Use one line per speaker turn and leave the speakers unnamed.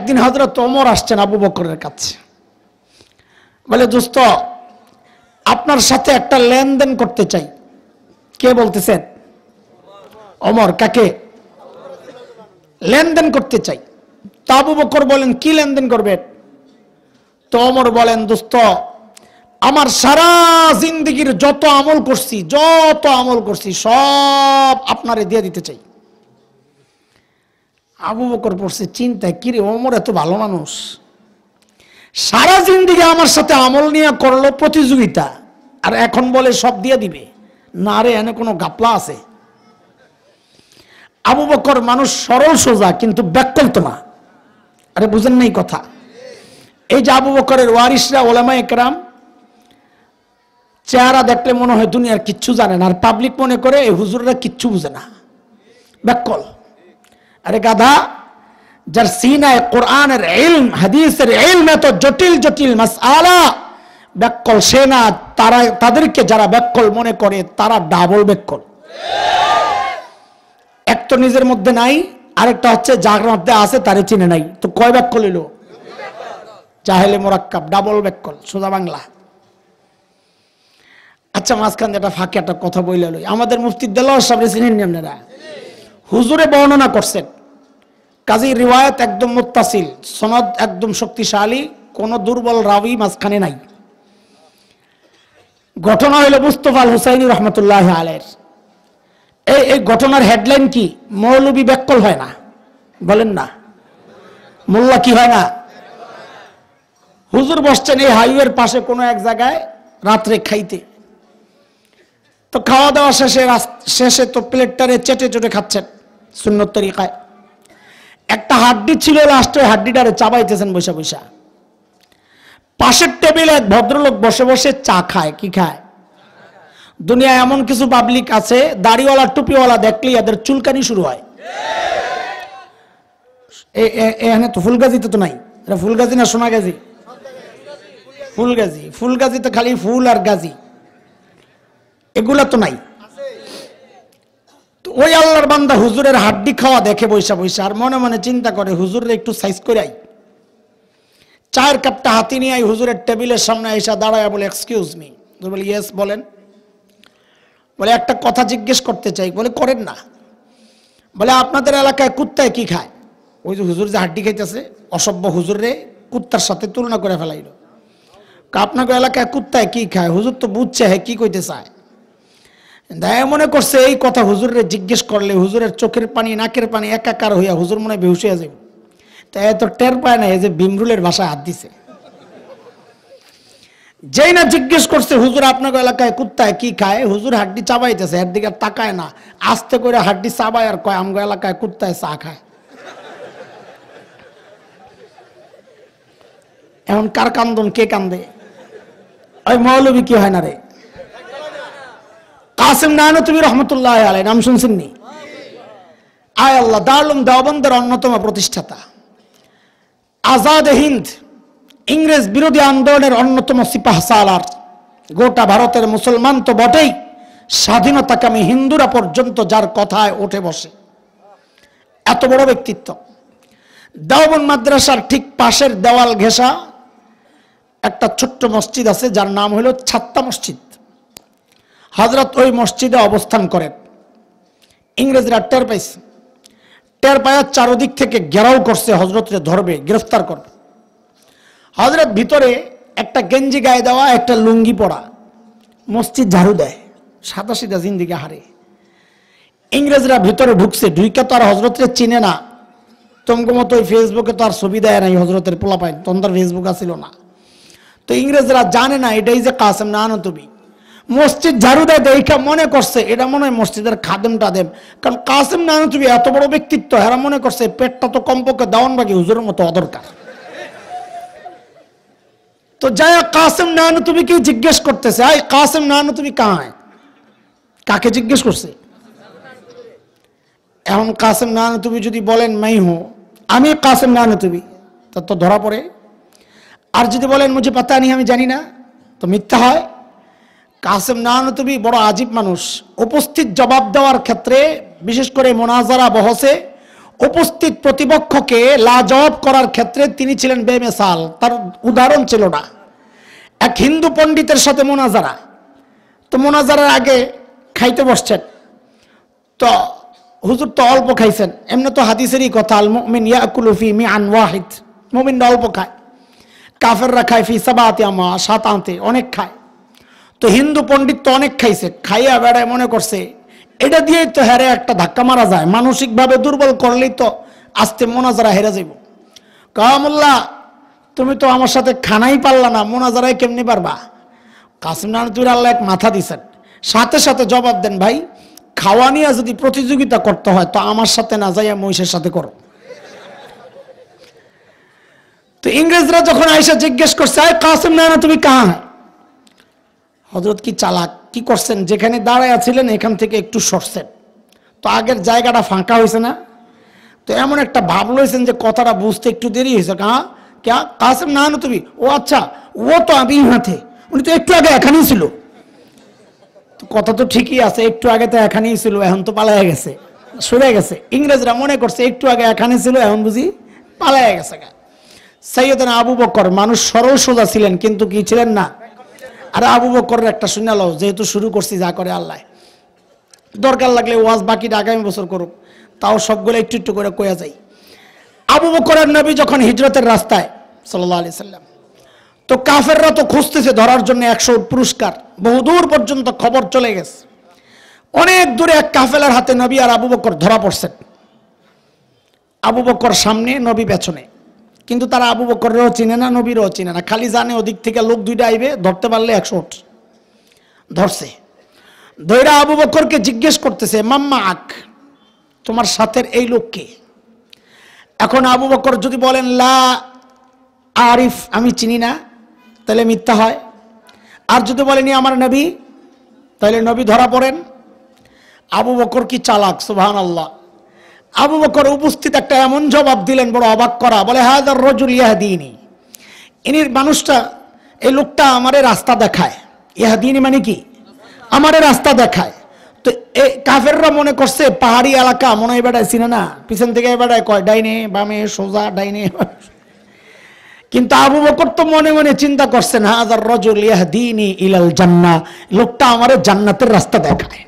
একদিন হযরত ওমর আসছেন আবু বকরের কাছে, বলে দোস্ত আপনার সাথে একটা লেনদেন করতে চাই। কে বলতেছেন? ওমর। কাকে লেনদেন করতে চাই? তো আবু বকর বলেন কি লেনদেন করবেন? তো ওমর বলেন দোস্ত আমার সারা জিন্দেগির যত আমল করছি সব আপনারে দিয়ে দিতে চাই। আবু বকর পড়ছে চিন্তায়, কিরে ওমর এত ভালো মানুষ, সারা জিন্দেগি আমার সাথে আমল নিয়ে করলো প্রতিযোগিতা, আর এখন বলে সব দিয়ে দিবে? না রে, এনে কোনো গাপলা আছে? আবু বকর মানুষ সরল সোজা, কিন্তু ব্যাকল তো না। আরে বুঝেন নাই কথা? এই যে আবু বকরের ওয়ারিসরা ওলামায়ে কেরাম, চেহারা দেখলে মনে হয় দুনিয়ার কিচ্ছু জানে না, আর পাবলিক মনে করে এই হুজুররা কিচ্ছু বুঝে না, ব্যাকল। আরে গাধা, যার সিনায় কোরআনের ইলম হাদিসের ইলম এত জটিল জটিল মাসআলা, ব্যাকল সে না, তাদেরকে যারা ব্যাকল মনে করে তারা ডাবল ব্যাকল। এক তো নিজের মধ্যে নাই, আরেকটা হচ্ছে যার মধ্যে আছে তারে চিনে নাই। তো কয় ব্যাকল এলো? জাহেলে মোরাক্কাব, ডাবল ব্যাকল, সোজা বাংলা। আচ্ছা মাঝখান একটা ফাঁকে একটা কথা বইলে লই। আমাদের মুফতি দেলোয়ার সাহেব চিনেন নি আপনারা? হুজুরে বর্ণনা করছেন, কাজী রিওয়ায়াত একদম মুত্তাসিল, সনদ একদম শক্তিশালী, কোন দুর্বল রাবি মাঝখানে নাই। ঘটনা হইল মুস্তাফা আল হুসাইনি রহমতুল্লাহ আলাইহির। এই ঘটনার হেডলাইন কি? মৌলবী ব্যাকল হয় না, বলেন না? মোল্লা কি হয় না? হুজুর বসছেন এই হাইওয়ের পাশে কোনো এক জায়গায় রাত্রে খাইতে। তো খাওয়া দাওয়া শেষে তো প্লেটটারে চেটে চেটে খাচ্ছেন সুন্নত তরিকায়। একটা হাড্ডি ছিল, লাস্টে হাড্ডিটারে চাবাইতেছেন বৈশা বৈশা। পাশের টেবিলে এক ভদ্রলোক বসে বসে চা খায়। কি খায়? দুনিয়ায় এমন কিছু পাবলিক আছে, দাড়িওয়ালা টুপিওয়ালা দেখলেই এদের চুলকানি শুরু হয়। এখানে তো ফুলগাজিতে তো নাই, এটা ফুলগাজি না সোনাগাজী? ফুলগাজি। ফুলগাজিতে খালি ফুল আর গাজী, এগুলা তো নাই। তো ওই আল্লাহর বান্দা হুজুরের হাড্ডি খাওয়া দেখে বৈশা বৈশা, আর মনে মনে চিন্তা করে হুজুরের একটু সাইজ করে আই। চায়ের কাপটা হাতে নিয়ে আই, হুজুরের টেবিলের সামনে এসে দাঁড়ায় বলে এক্সকিউজ মি। বলে ইয়েস বলেন। বলে একটা কথা জিজ্ঞেস করতে চাই। বলে করেন না। বলে আপনাদের এলাকায় কুত্তায় কি খায়? ওই যে হুজুর যে হাড্ডি খাইতেছে, অসভ্য হুজুরে কুত্তার সাথে তুলনা করে ফেলাইল। আপনাদের এলাকায় কুত্তায় কি খায়? হুজুর তো বুঝছে হ্যাঁ কি কইতে চায়। দায় মনে করছে এই কথা হুজুরে জিজ্ঞেস করলে হুজুরের চোখের পানি নাকের পানি একাকার হইয়া হুজুর মনে বেহুশ হয়ে যাবে। তাই এত টের পায় না এই যে বিমরুলের ভাষায় হাত দিছে। যেই না জিজ্ঞেস করছে হুজুর আপনার এলাকায় কুত্তায় কি খায়, হুজুর হাড্ডি চাবাইতেছে, এর দিকে তাকায় না, আস্তে করে হাড্ডি চাবায় আর কয় আমগো এলাকায় কুত্তায় চা খায়। এখন কার কান্দন? কে কান্দে? ওই মৌলবী কি হয় না রে? কাসেম নানতুবি রহমতুল্লাহ আলাইহি, নাম শুনছেন নি? আয় আল্লাহ, দারুল দেওবন্দের অন্যতম প্রতিষ্ঠাতা, আজাদ হিন্দ ইংরেজ বিরোধী আন্দোলনের অন্যতম সিপাহসালার, গোটা ভারতের মুসলমান তো বটেই, স্বাধীনতাকামী হিন্দুরা পর্যন্ত যার কথায় ওঠে বসে, এত বড় ব্যক্তিত্ব। দেওবন্দ মাদ্রাসার ঠিক পাশের দেওয়াল ঘেঁষা একটা ছোট্ট মসজিদ আছে যার নাম হলো ছাত্তা মসজিদ। হযরত ওই মসজিদে অবস্থান করেন। ইংরেজরা টের পাইছে, টের পায়া চারদিক থেকে ঘেরাও করছে, হযরতকে ধরবে, গ্রেফতার করবে। হযরত ভিতরে একটা গেঞ্জি গায়ে দেওয়া, একটা লুঙ্গি পরা, মসজিদ ঝাড়ু দেয়, সাদা সিধা জিন্দিগি হারে। ইংরেজরা ভিতরে ঢুকছে, ঢুইকা তো আর হযরতকে চিনে না। তোমাকে মতো ওই ফেসবুকে তো আর ছবি দেয় নাই হযরতের পোলাপাইন, তখন তার ফেসবুক আসিল না। তো ইংরেজরা জানে না এটাই যে কাসেম নানতুবি। মসজিদ ঝাড়ু দেয় দেখা মনে করছে এটা মনে হয় মসজিদের খাদেম টাদেম, কারণ কাসেম নানতুবি এত বড় ব্যক্তিত্ব, এরা মনে করছে পেটটা তো কমপক্ষে দেওয়ান বাকি হুজুরের মতো অদরকার। তো যাই কাসেম নানতুবিকে জিজ্ঞেস করতেছে, আই কাসেম নানতুবি কাহায়? কাকে জিজ্ঞেস করছে? এখন কাসেম নানতুবি যদি বলেন মাই হো, আমি কাসেম নানতুবি, তো ধরা পড়ে। আর যদি বলেন মুঝে পাতা নেই, আমি জানি না, তো মিথ্যা হয়। কাসেম নানতুবি বড় আজীব মানুষ। উপস্থিত জবাব দেওয়ার ক্ষেত্রে, বিশেষ করে মোনাজারা বহসে উপস্থিত প্রতিপক্ষকে লাজবাব করার ক্ষেত্রে তিনি ছিলেন বেমিসাল, তার উদাহরণ ছিল না। এক হিন্দু পণ্ডিতের সাথে মোনাজারা, তো মোনাজারার আগে খাইতে বসছেন, তো হুজুর তো অল্প খাইছেন, এমনি তো হাদিসেরই কথা, আল মুমিন ইয়াকুলু ফি মিআন ওয়াহিদ, মুমিনরা অল্প খায়, কাফেররা খায় ফি সাবাতি আমা, 7 আঁতে অনেক খায়। তো হিন্দু পণ্ডিত তো অনেক খাইছে, খাইয়া বেড়ায় মনে করছে এটা দিয়েই তো হেরে একটা ধাক্কা মারা যায়, মানসিকভাবে দুর্বল করলেই তো আস্তে মোনাজারা হেরে যাইব। কামুল্লাহ তুমি তো আমার সাথে খানাই পারলা না, মোনাজারায় কেমনি পারবা? কাসিম নানতুর আল্লাহ এক মাথা দিছেন, সাথে সাথে জবাব দেন, ভাই খাওয়া নিয়ে যদি প্রতিযোগিতা করতে হয় তো আমার সাথে না যাইয়া মহিষের সাথে করো। তো ইংরেজরা যখন আইসা জিজ্ঞেস করছে, আয় কাসিম নানা তুমি কাহা? হযরত কি চালাক, কি করছেন, যেখানে দাঁড়ায় ছিলেন এখান থেকে একটু সরছেন, তো আগের জায়গাটা ফাঁকা হয়েছে না, তো এমন একটা ভাব লইছেন যে কথাটা বুঝতে একটু দেরি হয়েছে। কাহা ক্যা কাসিম নানা তুমি? ও আচ্ছা, ও তো আমি হাতে, উনি তো একটু আগে এখানেই ছিল। তো কথা তো ঠিকই আছে, একটু আগে তো এখানেই ছিল, এখন তো পালাইয়া গেছে, সরে গেছে। ইংরেজরা মনে করছে একটু আগে এখানে ছিল, এখন বুঝি পালাইয়া গেছে। সাইয়েদনা আবু বকর মানুষ সরল সোজা ছিলেন, কিন্তু কি ছিলেন না। আর আবু বকরের একটা শুনালো, যেহেতু শুরু করছি যা করে আল্লাহ, দরকার লাগলে ওয়াজ বাকিটা আগামী বছর করুক, তাও সবগুলো একটু একটু করে কয়া যায়। আবু বকরের নবী যখন হিজরতের রাস্তায় সাল্লাল্লাহু আলাইহি সাল্লাম, তো কাফেররা তো খুঁজতেছে ধরার জন্য 100 পুরস্কার, বহুদূর পর্যন্ত খবর চলে গেছে। অনেক দূরে এক কাফেলার হাতে নবী আর আবু বকর ধরা পড়ছেন। আবু বকর সামনে, নবী পেছনে, কিন্তু তারা আবু বকরেরও চিনে না, নবীরও চিনে না, খালি জানে ওদিক থেকে লোক দুইটা আইবে, ধরতে পারলে 100 ধরছে। ধৈরা আবু বকরকে জিজ্ঞেস করতেছে, মাম্মা আক, তোমার সাথের এই লোককে? এখন আবু বকর যদি বলেন লা আরিফ, আমি চিনি না, তাহলে মিথ্যা হয়। আর যদি বলেনি আমার নবী, তাহলে নবী ধরা পড়েন। আবু বকর কি চালাক, সুবহানাল্লাহ। আবু বকর উপস্থিত একটা এমন জবাব দিলেন, বড় অবাক করা, বলে হাযার রাজুল ইয়াহদিনি, ইনির মানুষটা, এই লোকটা আমারে রাস্তা দেখায়। ইয়াহদিনি মানে কি? আমারে রাস্তা দেখায়। তো এই কাফেররা মনে করছে পাহাড়ি এলাকা, মনে হয় বেড়ায় চিনে না, পিছন থেকে বেড়ায় কয় ডাইনে বামে সোজা, ডাইনে। কিন্তু আবু বকর তো মনে মনে চিন্তা করছেন, হাযার রাজুল ইয়াহদিনি ইলাল জান্নাহ, লোকটা আমারে জান্নাতের রাস্তা দেখায়।